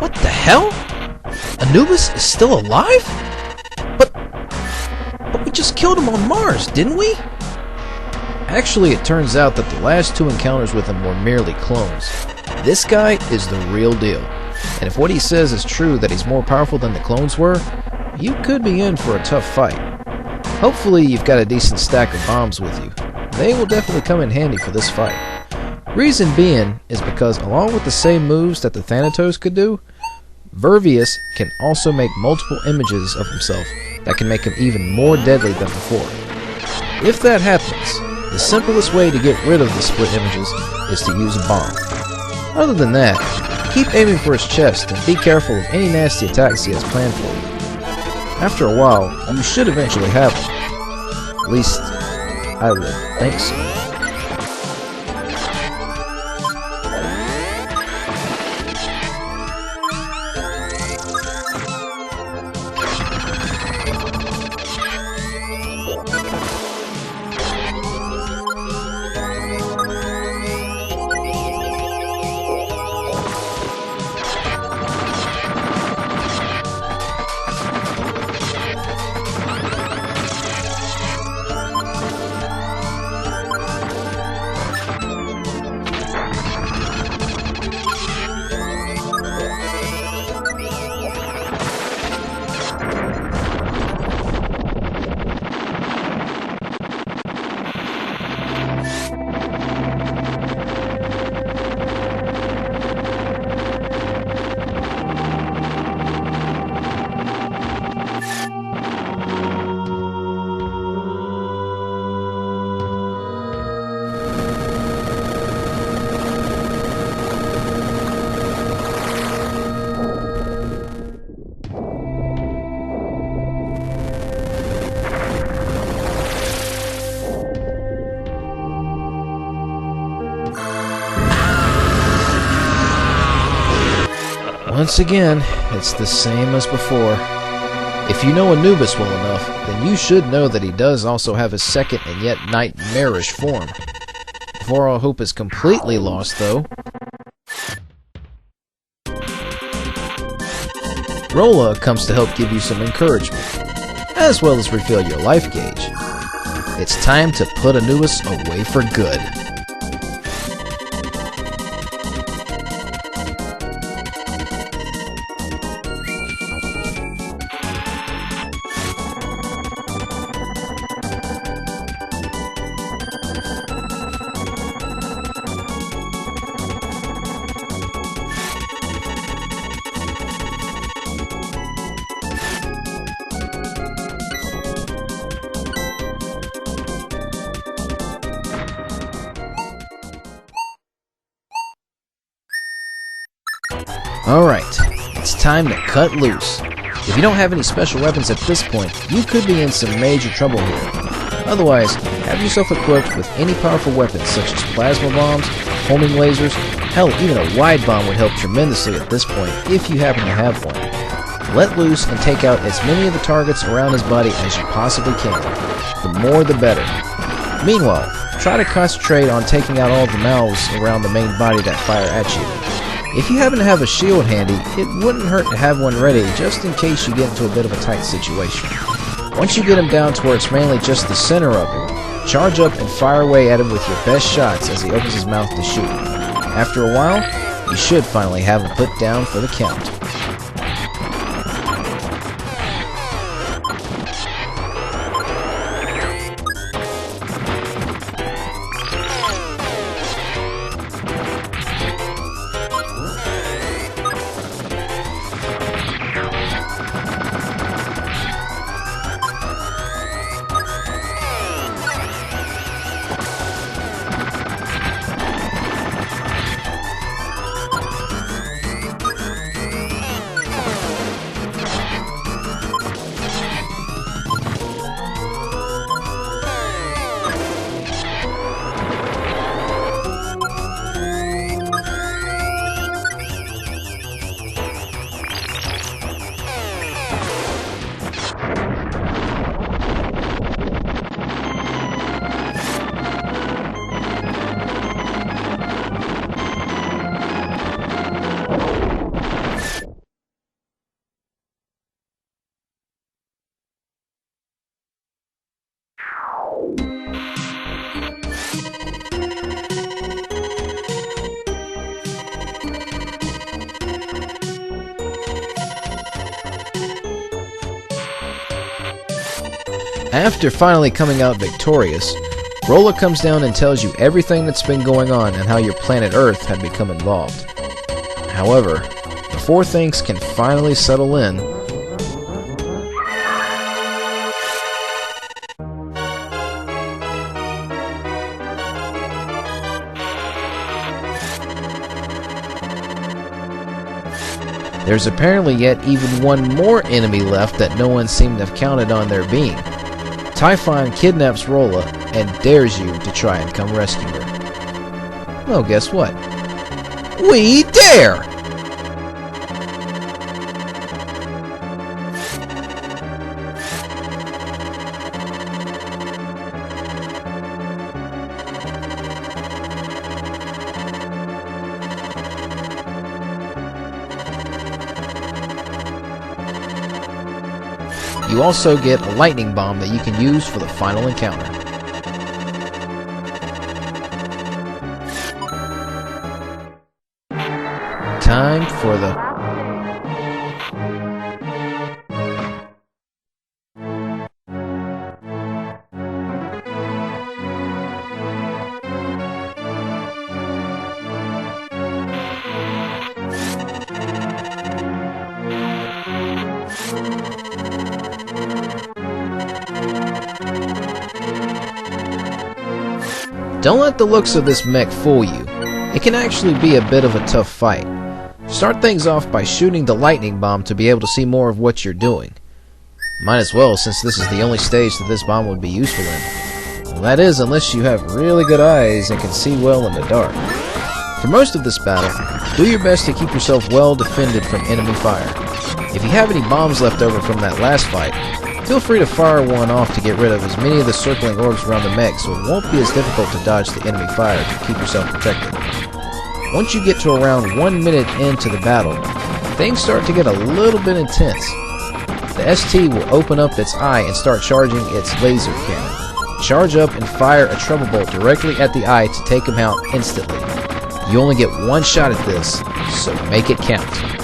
What the hell? Anubis is still alive? But we just killed him on Mars, didn't we? Actually, it turns out that the last two encounters with him were merely clones. This guy is the real deal. And if what he says is true, that he's more powerful than the clones were, you could be in for a tough fight. Hopefully you've got a decent stack of bombs with you. They will definitely come in handy for this fight. Reason being is because along with the same moves that the Thanatos could do, Vervius can also make multiple images of himself that can make him even more deadly than before. If that happens, the simplest way to get rid of the split images is to use a bomb. Other than that, keep aiming for his chest and be careful of any nasty attacks he has planned for you. After a while, you should eventually have one. At least, I would think so. Once again, it's the same as before. If you know Anubis well enough, then you should know that he does also have his second and yet nightmarish form. Before all hope is completely lost, though, Rolla comes to help give you some encouragement, as well as refill your life gauge. It's time to put Anubis away for good. Alright, it's time to cut loose. If you don't have any special weapons at this point, you could be in some major trouble here. Otherwise, have yourself equipped with any powerful weapons such as plasma bombs, homing lasers, hell, even a wide bomb would help tremendously at this point if you happen to have one. Let loose and take out as many of the targets around his body as you possibly can. The more the better. Meanwhile, try to concentrate on taking out all the mouths around the main body that fire at you. If you happen to have a shield handy, it wouldn't hurt to have one ready just in case you get into a bit of a tight situation. Once you get him down to where it's mainly just the center of him, charge up and fire away at him with your best shots as he opens his mouth to shoot. After a while, you should finally have him put down for the count. After finally coming out victorious, Rolla comes down and tells you everything that's been going on and how your planet Earth had become involved. However, before things can finally settle in, there's apparently yet even one more enemy left that no one seemed to have counted on there being. Typhon kidnaps Rolla and dares you to try and come rescue her. Well, guess what? We dare! You also get a lightning bomb that you can use for the final encounter. Time for the... Don't let the looks of this mech fool you. It can actually be a bit of a tough fight. Start things off by shooting the lightning bomb to be able to see more of what you're doing. Might as well, since this is the only stage that this bomb would be useful in. Well, that is, unless you have really good eyes and can see well in the dark. For most of this battle, do your best to keep yourself well defended from enemy fire. If you have any bombs left over from that last fight, feel free to fire one off to get rid of as many of the circling orbs around the mech so it won't be as difficult to dodge the enemy fire to keep yourself protected. Once you get to around 1 minute into the battle, things start to get a little bit intense. The ST will open up its eye and start charging its laser cannon. Charge up and fire a trouble bolt directly at the eye to take him out instantly. You only get one shot at this, so make it count.